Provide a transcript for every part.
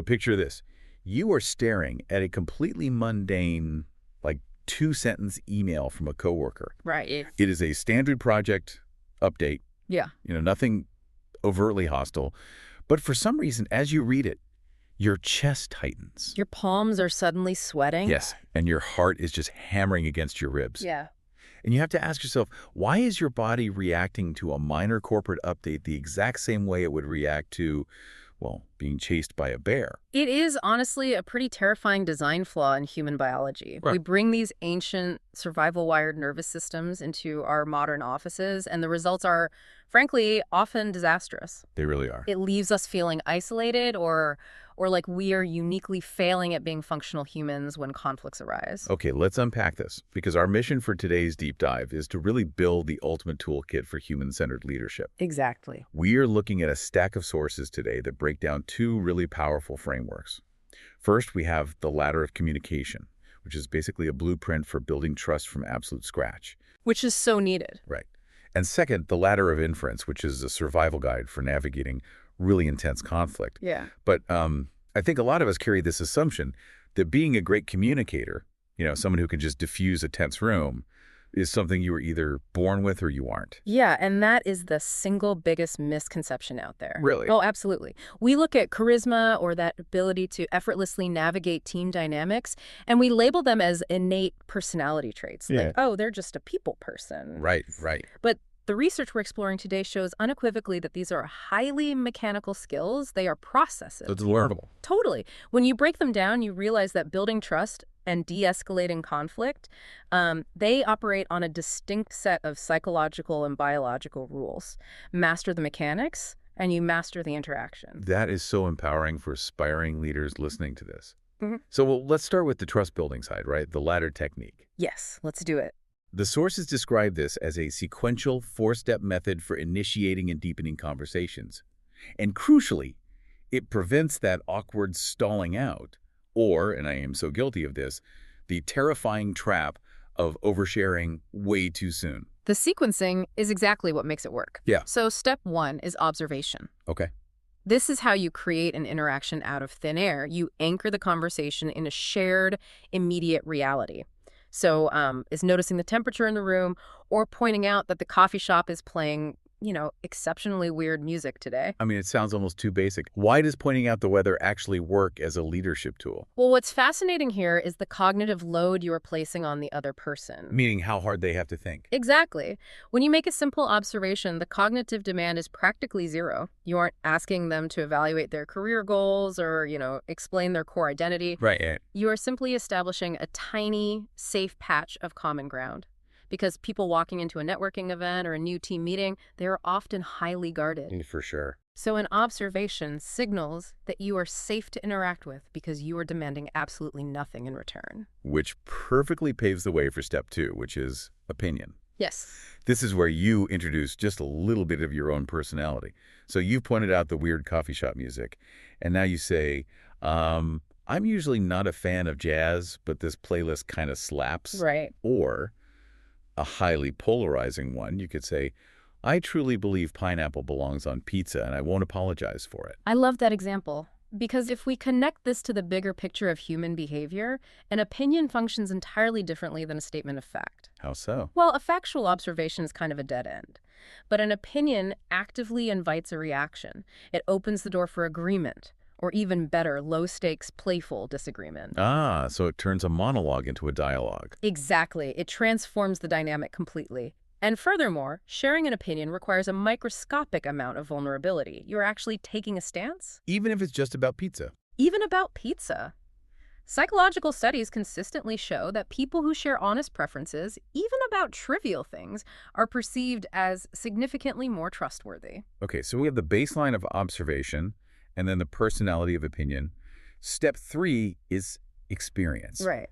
Picture this. You are staring at a completely mundane, like, two-sentence email from a coworker. Right. It is a standard project update. Yeah. Nothing overtly hostile. But for some reason, as you read it, your chest tightens. Your palms are suddenly sweating. Yes, and your heart is just hammering against your ribs. Yeah. And you have to ask yourself, why is your body reacting to a minor corporate update the exact same way it would react to, well, being chased by a bear? It is honestly a pretty terrifying design flaw in human biology. Right. We bring these ancient survival-wired nervous systems into our modern offices, and the results are, frankly, often disastrous. They really are. It leaves us feeling isolated or like we are uniquely failing at being functional humans when conflicts arise. Okay, let's unpack this, because our mission for today's deep dive is to really build the ultimate toolkit for human-centered leadership. Exactly. We are looking at a stack of sources today that break down two really powerful frameworks. First, we have the Ladder of Communication, which is basically a blueprint for building trust from absolute scratch. Which is so needed. Right. And second, the Ladder of Inference, which is a survival guide for navigating really intense conflict. Yeah. But I think a lot of us carry this assumption that being a great communicator, someone who can just diffuse a tense room, is something you were either born with or you aren't. Yeah, and that is the single biggest misconception out there. Really? Oh, absolutely. We look at charisma or that ability to effortlessly navigate team dynamics, and we label them as innate personality traits. Yeah. Like, oh, they're just a people person. Right. But the research we're exploring today shows unequivocally that these are highly mechanical skills. They are processes. So it's learnable. Totally. When you break them down, you realize that building trust and de-escalating conflict, they operate on a distinct set of psychological and biological rules. Master the mechanics, and you master the interaction. That is so empowering for aspiring leaders listening to this. Mm-hmm. So let's start with the trust building side, right? The ladder technique. Yes, let's do it. The sources describe this as a sequential four-step method for initiating and deepening conversations. And crucially, it prevents that awkward stalling out, or, and I am so guilty of this, the terrifying trap of oversharing way too soon. The sequencing is exactly what makes it work. Yeah. So step 1 is observation. Okay. This is how you create an interaction out of thin air. You anchor the conversation in a shared, immediate reality. So is noticing the temperature in the room or pointing out that the coffee shop is playing, exceptionally weird music today. I mean, it sounds almost too basic. Why does pointing out the weather actually work as a leadership tool? Well, what's fascinating here is the cognitive load you are placing on the other person. Meaning how hard they have to think. Exactly. When you make a simple observation, the cognitive demand is practically zero. You aren't asking them to evaluate their career goals or, explain their core identity. Right. You are simply establishing a tiny, safe patch of common ground. Because people walking into a networking event or a new team meeting, they are often highly guarded. For sure. So an observation signals that you are safe to interact with because you are demanding absolutely nothing in return. Which perfectly paves the way for step 2, which is opinion. Yes. This is where you introduce just a little bit of your own personality. So you pointed out the weird coffee shop music, and now you say, I'm usually not a fan of jazz, but this playlist kind of slaps. Right. Or a highly polarizing one, you could say, I truly believe pineapple belongs on pizza, and I won't apologize for it. I love that example. Because if we connect this to the bigger picture of human behavior, an opinion functions entirely differently than a statement of fact. How so? Well, a factual observation is kind of a dead end. But an opinion actively invites a reaction. It opens the door for agreement, or even better, low-stakes, playful disagreement. Ah, so it turns a monologue into a dialogue. Exactly. It transforms the dynamic completely. And furthermore, sharing an opinion requires a microscopic amount of vulnerability. You're actually taking a stance. Even if it's just about pizza. Even about pizza. Psychological studies consistently show that people who share honest preferences, even about trivial things, are perceived as significantly more trustworthy. Okay, so we have the baseline of observation, and then the personality of opinion. Step 3 is experience. Right.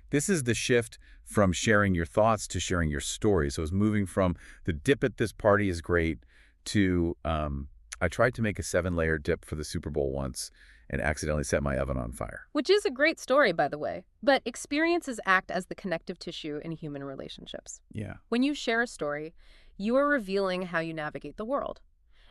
This is the shift from sharing your thoughts to sharing your story. So it's moving from the dip at this party is great to I tried to make a 7-layer dip for the Super Bowl once and accidentally set my oven on fire. Which is a great story, by the way. But experiences act as the connective tissue in human relationships. Yeah. When you share a story, you are revealing how you navigate the world.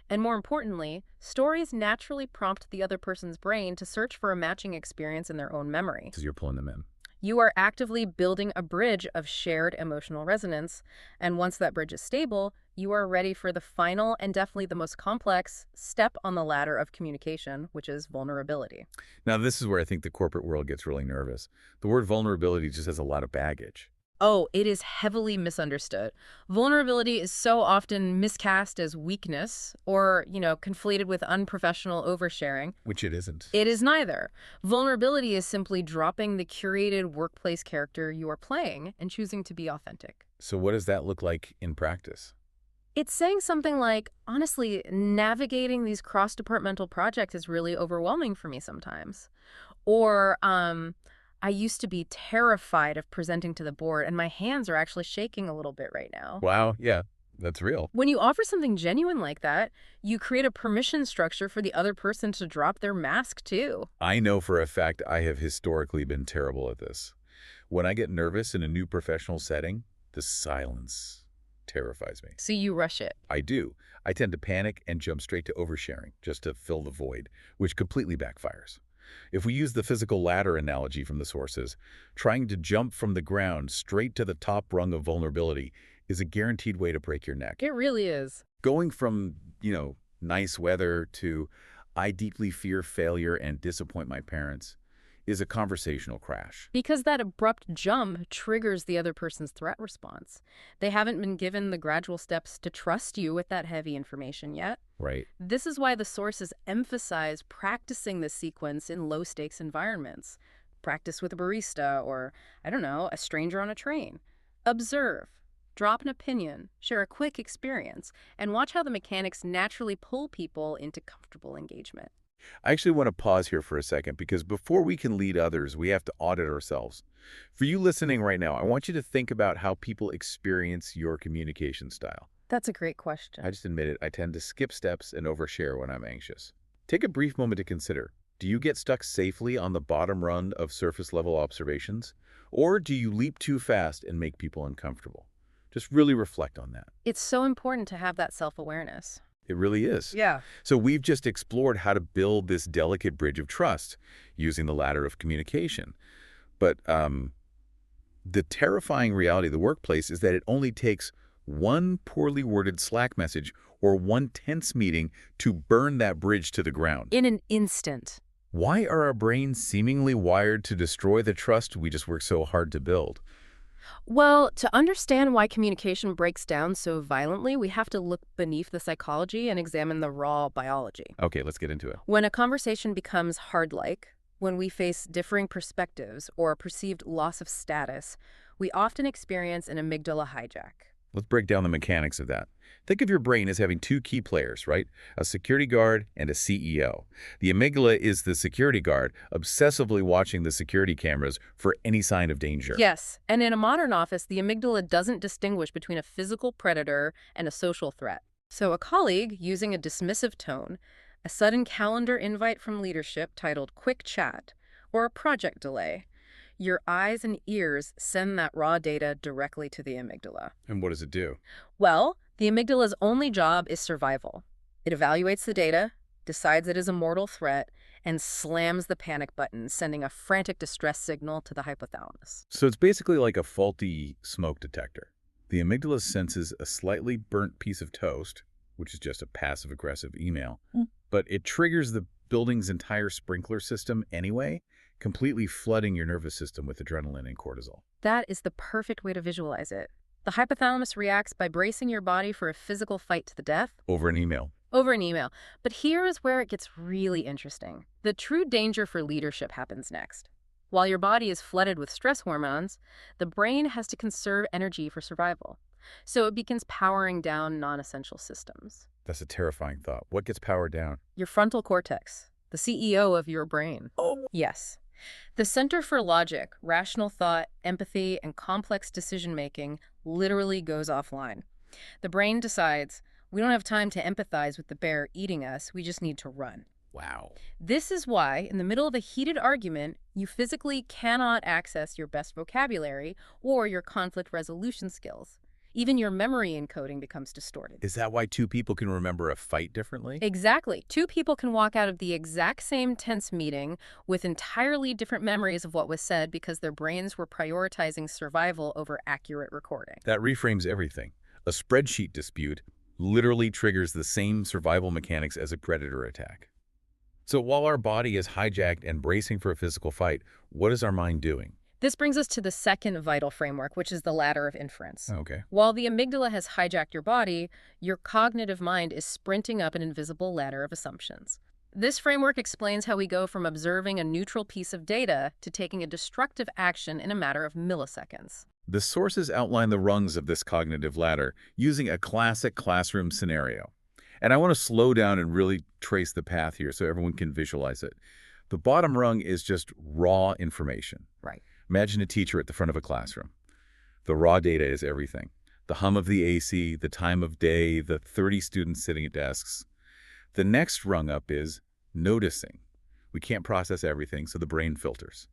And more importantly, stories naturally prompt the other person's brain to search for a matching experience in their own memory. Because you're pulling them in. You are actively building a bridge of shared emotional resonance, and once that bridge is stable, you are ready for the final and definitely the most complex step on the ladder of communication, which is vulnerability. Now, this is where I think the corporate world gets really nervous. The word vulnerability just has a lot of baggage. Oh, it is heavily misunderstood. Vulnerability is so often miscast as weakness or, conflated with unprofessional oversharing. Which it isn't. It is neither. Vulnerability is simply dropping the curated workplace character you are playing and choosing to be authentic. So what does that look like in practice? It's saying something like, honestly, navigating these cross-departmental projects is really overwhelming for me sometimes. Or, I used to be terrified of presenting to the board, and my hands are actually shaking a little bit right now. Wow, yeah, that's real. When you offer something genuine like that, you create a permission structure for the other person to drop their mask, too. I know for a fact I have historically been terrible at this. When I get nervous in a new professional setting, the silence terrifies me. So you rush it. I do. I tend to panic and jump straight to oversharing just to fill the void, which completely backfires. If we use the physical ladder analogy from the sources, trying to jump from the ground straight to the top rung of vulnerability is a guaranteed way to break your neck. It really is. Going from, nice weather to I deeply fear failure and disappoint my parents is a conversational crash. Because that abrupt jump triggers the other person's threat response. They haven't been given the gradual steps to trust you with that heavy information yet. Right. This is why the sources emphasize practicing this sequence in low-stakes environments. Practice with a barista or, a stranger on a train. Observe. Drop an opinion, share a quick experience, and watch how the mechanics naturally pull people into comfortable engagement. I actually want to pause here for a second because before we can lead others, we have to audit ourselves. For you listening right now, I want you to think about how people experience your communication style. That's a great question. I just admit it, I tend to skip steps and overshare when I'm anxious. Take a brief moment to consider. Do you get stuck safely on the bottom run of surface-level observations? Or do you leap too fast and make people uncomfortable? Just really reflect on that. It's so important to have that self-awareness. It really is. Yeah. So we've just explored how to build this delicate bridge of trust using the ladder of communication. But the terrifying reality of the workplace is that it only takes one poorly worded Slack message or one tense meeting to burn that bridge to the ground. In an instant. Why are our brains seemingly wired to destroy the trust we just work so hard to build? Well, to understand why communication breaks down so violently, we have to look beneath the psychology and examine the raw biology. Okay, let's get into it. When a conversation becomes hard-like, when we face differing perspectives or a perceived loss of status, we often experience an amygdala hijack. Let's break down the mechanics of that. Think of your brain as having two key players, right? A security guard and a CEO. The amygdala is the security guard, obsessively watching the security cameras for any sign of danger. Yes, and in a modern office, the amygdala doesn't distinguish between a physical predator and a social threat. So a colleague using a dismissive tone, a sudden calendar invite from leadership titled Quick Chat, or a project delay, your eyes and ears send that raw data directly to the amygdala. And what does it do? Well, the amygdala's only job is survival. It evaluates the data, decides it is a mortal threat, and slams the panic button, sending a frantic distress signal to the hypothalamus. So it's basically like a faulty smoke detector. The amygdala senses a slightly burnt piece of toast, which is just a passive-aggressive email, but it triggers the building's entire sprinkler system anyway, completely flooding your nervous system with adrenaline and cortisol. That is the perfect way to visualize it. The hypothalamus reacts by bracing your body for a physical fight to the death. Over an email. Over an email. But here is where it gets really interesting. The true danger for leadership happens next. While your body is flooded with stress hormones, the brain has to conserve energy for survival. So it begins powering down non-essential systems. That's a terrifying thought. What gets powered down? Your frontal cortex, the CEO of your brain. Oh. Yes. The Center for Logic, Rational Thought, Empathy, and Complex Decision-Making literally goes offline. The brain decides, we don't have time to empathize with the bear eating us, we just need to run. Wow. This is why, in the middle of a heated argument, you physically cannot access your best vocabulary or your conflict resolution skills. Even your memory encoding becomes distorted. Is that why two people can remember a fight differently? Exactly. Two people can walk out of the exact same tense meeting with entirely different memories of what was said because their brains were prioritizing survival over accurate recording. That reframes everything. A spreadsheet dispute literally triggers the same survival mechanics as a predator attack. So while our body is hijacked and bracing for a physical fight, what is our mind doing? This brings us to the second vital framework, which is the ladder of inference. Okay. While the amygdala has hijacked your body, your cognitive mind is sprinting up an invisible ladder of assumptions. This framework explains how we go from observing a neutral piece of data to taking a destructive action in a matter of milliseconds. The sources outline the rungs of this cognitive ladder using a classic classroom scenario. And I want to slow down and really trace the path here so everyone can visualize it. The bottom rung is just raw information. Right. Imagine a teacher at the front of a classroom. The raw data is everything. The hum of the AC, the time of day, the 30 students sitting at desks. The next rung up is noticing. We can't process everything, so the brain filters.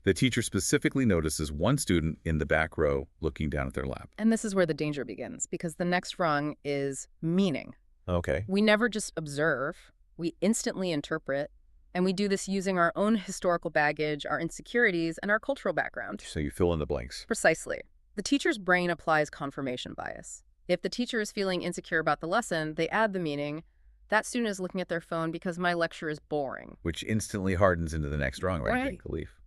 The teacher specifically notices one student in the back row looking down at their lap. And this is where the danger begins, because the next rung is meaning. Okay. We never just observe, we instantly interpret, and we do this using our own historical baggage, our insecurities, and our cultural background. So you fill in the blanks. Precisely. The teacher's brain applies confirmation bias. If the teacher is feeling insecure about the lesson, they add the meaning, that student is looking at their phone because my lecture is boring. Which instantly hardens into the next rung, right? Belief.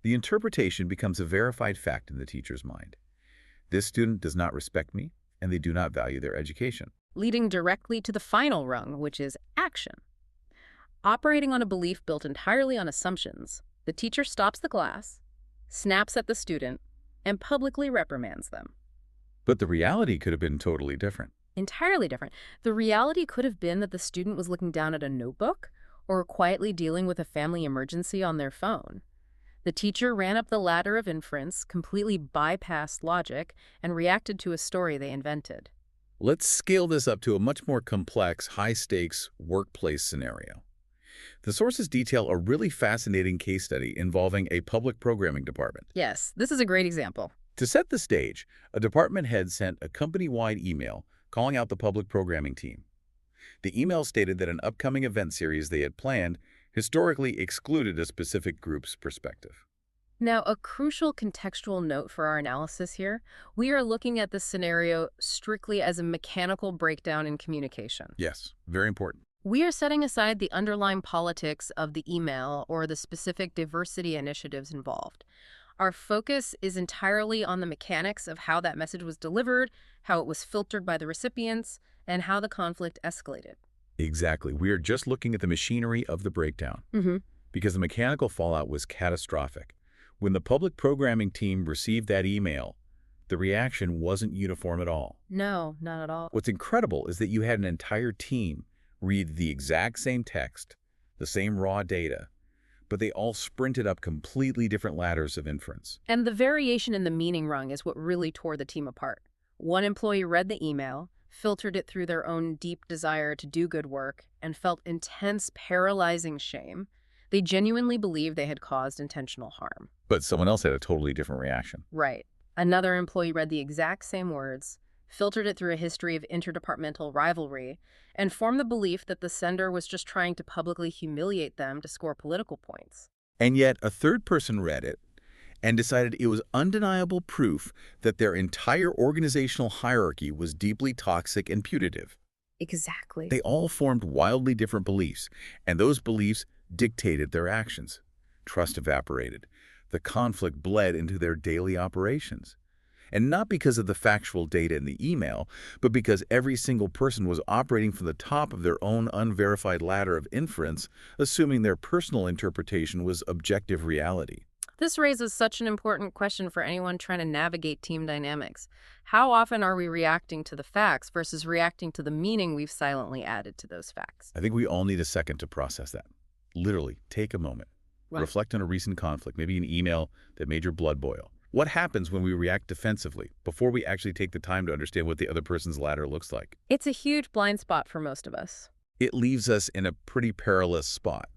The interpretation becomes a verified fact in the teacher's mind. This student does not respect me, and they do not value their education. Leading directly to the final rung, which is action. Operating on a belief built entirely on assumptions, the teacher stops the class, snaps at the student, and publicly reprimands them. But the reality could have been totally different. Entirely different. The reality could have been that the student was looking down at a notebook or quietly dealing with a family emergency on their phone. The teacher ran up the ladder of inference, completely bypassed logic, and reacted to a story they invented. Let's scale this up to a much more complex, high-stakes workplace scenario. The sources detail a really fascinating case study involving a public programming department. Yes, this is a great example. To set the stage, a department head sent a company-wide email calling out the public programming team. The email stated that an upcoming event series they had planned historically excluded a specific group's perspective. Now, a crucial contextual note for our analysis here, we are looking at this scenario strictly as a mechanical breakdown in communication. Yes, very important. We are setting aside the underlying politics of the email or the specific diversity initiatives involved. Our focus is entirely on the mechanics of how that message was delivered, how it was filtered by the recipients, and how the conflict escalated. Exactly. We are just looking at the machinery of the breakdown. Because the mechanical fallout was catastrophic. When the public programming team received that email, the reaction wasn't uniform at all. No, not at all. What's incredible is that you had an entire team read the exact same text, the same raw data, but they all sprinted up completely different ladders of inference. And the variation in the meaning rung is what really tore the team apart. One employee read the email, filtered it through their own deep desire to do good work, and felt intense, paralyzing shame. They genuinely believed they had caused intentional harm. But someone else had a totally different reaction. Right. Another employee read the exact same words, filtered it through a history of interdepartmental rivalry, and formed the belief that the sender was just trying to publicly humiliate them to score political points. And yet a third person read it and decided it was undeniable proof that their entire organizational hierarchy was deeply toxic and putative. Exactly. They all formed wildly different beliefs, and those beliefs dictated their actions. Trust evaporated. The conflict bled into their daily operations. And not because of the factual data in the email, but because every single person was operating from the top of their own unverified ladder of inference, assuming their personal interpretation was objective reality. This raises such an important question for anyone trying to navigate team dynamics. How often are we reacting to the facts versus reacting to the meaning we've silently added to those facts? I think we all need a second to process that. Literally, take a moment. Right. Reflect on a recent conflict, maybe an email that made your blood boil. What happens when we react defensively before we actually take the time to understand what the other person's ladder looks like? It's a huge blind spot for most of us. It leaves us in a pretty perilous spot.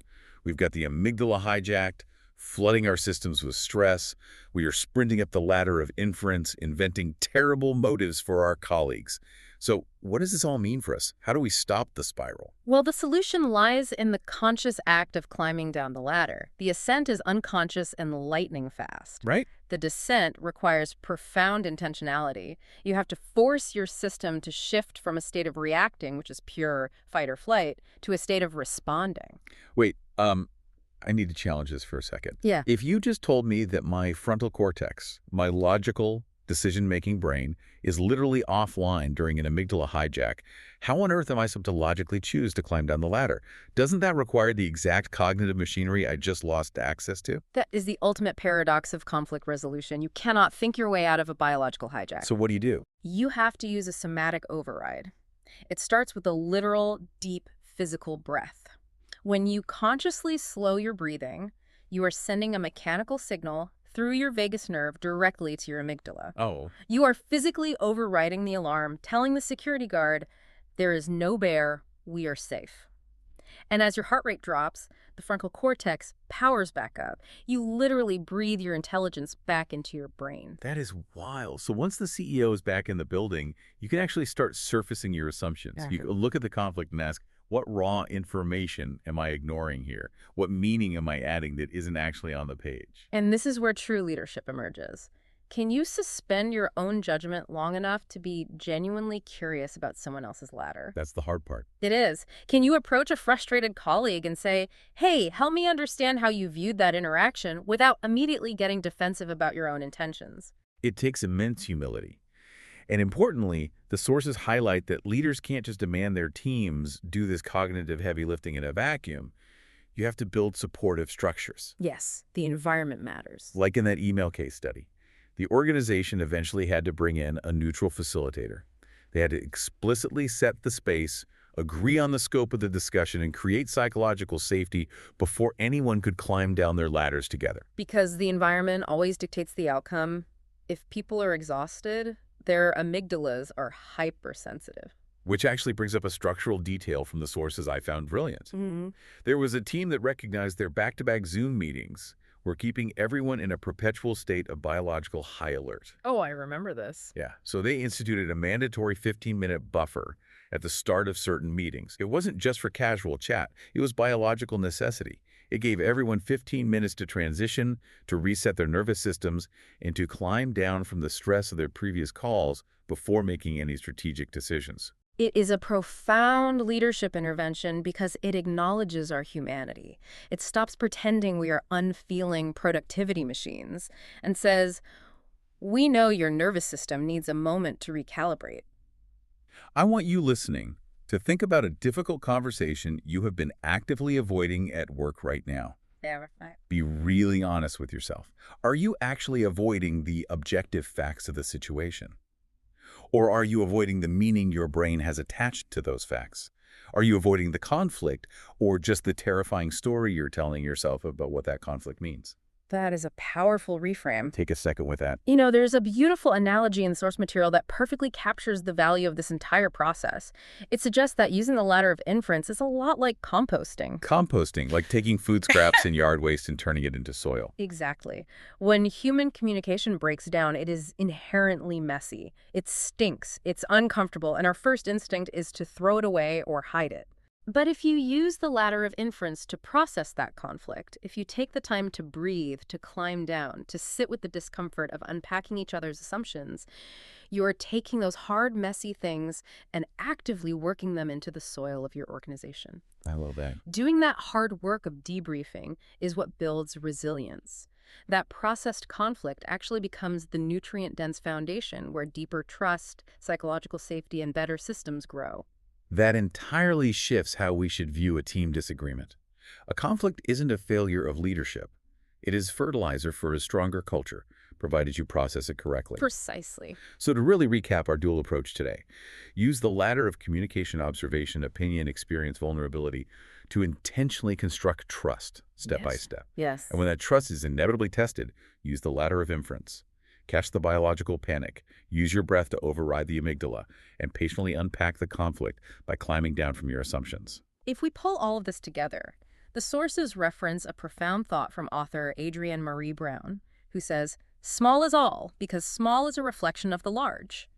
We've got the amygdala hijacked, flooding our systems with stress. We are sprinting up the ladder of inference, inventing terrible motives for our colleagues. So what does this all mean for us? How do we stop the spiral? Well, the solution lies in the conscious act of climbing down the ladder. The ascent is unconscious and lightning fast. Right? The descent requires profound intentionality. You have to force your system to shift from a state of reacting, which is pure fight or flight, to a state of responding. Wait, I need to challenge this for a second. Yeah. If you just told me that my frontal cortex, my logical, decision-making brain, is literally offline during an amygdala hijack, how on earth am I supposed to logically choose to climb down the ladder? Doesn't that require the exact cognitive machinery I just lost access to? That is the ultimate paradox of conflict resolution. You cannot think your way out of a biological hijack. So what do you do? You have to use a somatic override. It starts with a literal, deep, physical breath. When you consciously slow your breathing, you are sending a mechanical signal through your vagus nerve directly to your amygdala. Oh. You are physically overriding the alarm, telling the security guard, there is no bear, we are safe. And as your heart rate drops, the frontal cortex powers back up. You literally breathe your intelligence back into your brain. That is wild. So once the CEO is back in the building, you can actually start surfacing your assumptions. You Exactly. look at the conflict and ask, what raw information am I ignoring here? What meaning am I adding that isn't actually on the page? And this is where true leadership emerges. Can you suspend your own judgment long enough to be genuinely curious about someone else's ladder? That's the hard part. It is. Can you approach a frustrated colleague and say, hey, help me understand how you viewed that interaction without immediately getting defensive about your own intentions? It takes immense humility. And importantly, the sources highlight that leaders can't just demand their teams do this cognitive heavy lifting in a vacuum. You have to build supportive structures. Yes, the environment matters. Like in that email case study, the organization eventually had to bring in a neutral facilitator. They had to explicitly set the space, agree on the scope of the discussion, and create psychological safety before anyone could climb down their ladders together. Because the environment always dictates the outcome. If people are exhausted, their amygdalas are hypersensitive. Which actually brings up a structural detail from the sources I found brilliant. There was a team that recognized their back-to-back Zoom meetings were keeping everyone in a perpetual state of biological high alert. Oh, I remember this. Yeah, so they instituted a mandatory 15-minute buffer at the start of certain meetings. It wasn't just for casual chat. It was biological necessity. It gave everyone 15 minutes to transition, to reset their nervous systems, and to climb down from the stress of their previous calls before making any strategic decisions. It is a profound leadership intervention because it acknowledges our humanity. It stops pretending we are unfeeling productivity machines and says, we know your nervous system needs a moment to recalibrate. I want you listening to think about a difficult conversation you have been actively avoiding at work right now. Be really honest with yourself. Are you actually avoiding the objective facts of the situation? Or are you avoiding the meaning your brain has attached to those facts? Are you avoiding the conflict or just the terrifying story you're telling yourself about what that conflict means? That is a powerful reframe. Take a second with that. You know, there's a beautiful analogy in the source material that perfectly captures the value of this entire process. It suggests that using the ladder of inference is a lot like composting. Composting, like taking food scraps and yard waste and turning it into soil. Exactly. When human communication breaks down, it is inherently messy. It stinks, it's uncomfortable, and our first instinct is to throw it away or hide it. But if you use the ladder of inference to process that conflict, if you take the time to breathe, to climb down, to sit with the discomfort of unpacking each other's assumptions, you are taking those hard, messy things and actively working them into the soil of your organization. I love that. Doing that hard work of debriefing is what builds resilience. That processed conflict actually becomes the nutrient-dense foundation where deeper trust, psychological safety, and better systems grow. That entirely shifts how we should view a team disagreement. A conflict isn't a failure of leadership. It is fertilizer for a stronger culture, provided you process it correctly. Precisely. So to really recap our dual approach today, use the ladder of communication, observation, opinion, experience, vulnerability to intentionally construct trust, step by step. Yes. And when that trust is inevitably tested, use the ladder of inference. Catch the biological panic, use your breath to override the amygdala, and patiently unpack the conflict by climbing down from your assumptions. If we pull all of this together, The sources reference a profound thought from author Adrienne Marie Brown, who says, "Small is all, because small is a reflection of the large."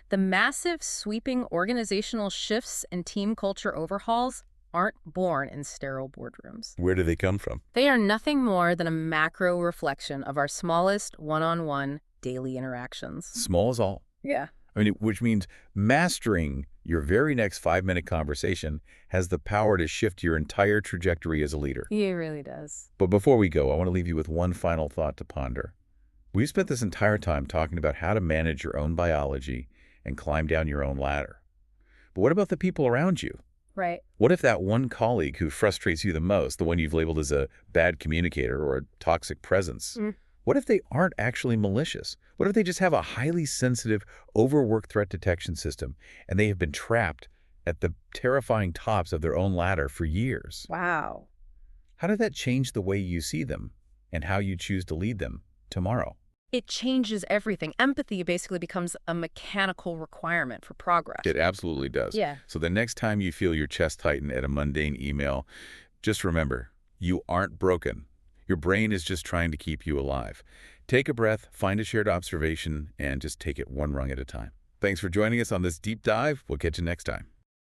The massive, sweeping organizational shifts and team culture overhauls aren't born in sterile boardrooms. Where do they come from? They are nothing more than a macro reflection of our smallest one-on-one daily interactions. Small is all. Yeah. I mean, which means mastering your very next 5-minute conversation has the power to shift your entire trajectory as a leader. It really does. But before we go, I want to leave you with one final thought to ponder. We've spent this entire time talking about how to manage your own biology and climb down your own ladder. But what about the people around you? Right. What if that one colleague who frustrates you the most, the one you've labeled as a bad communicator or a toxic presence, what if they aren't actually malicious? What if they just have a highly sensitive, overworked threat detection system and they have been trapped at the terrifying tops of their own ladder for years? Wow. How did that change the way you see them and how you choose to lead them tomorrow? It changes everything. Empathy basically becomes a mechanical requirement for progress. It absolutely does. Yeah. So the next time you feel your chest tighten at a mundane email, just remember, you aren't broken. Your brain is just trying to keep you alive. Take a breath, find a shared observation, and just take it one rung at a time. Thanks for joining us on this deep dive. We'll catch you next time.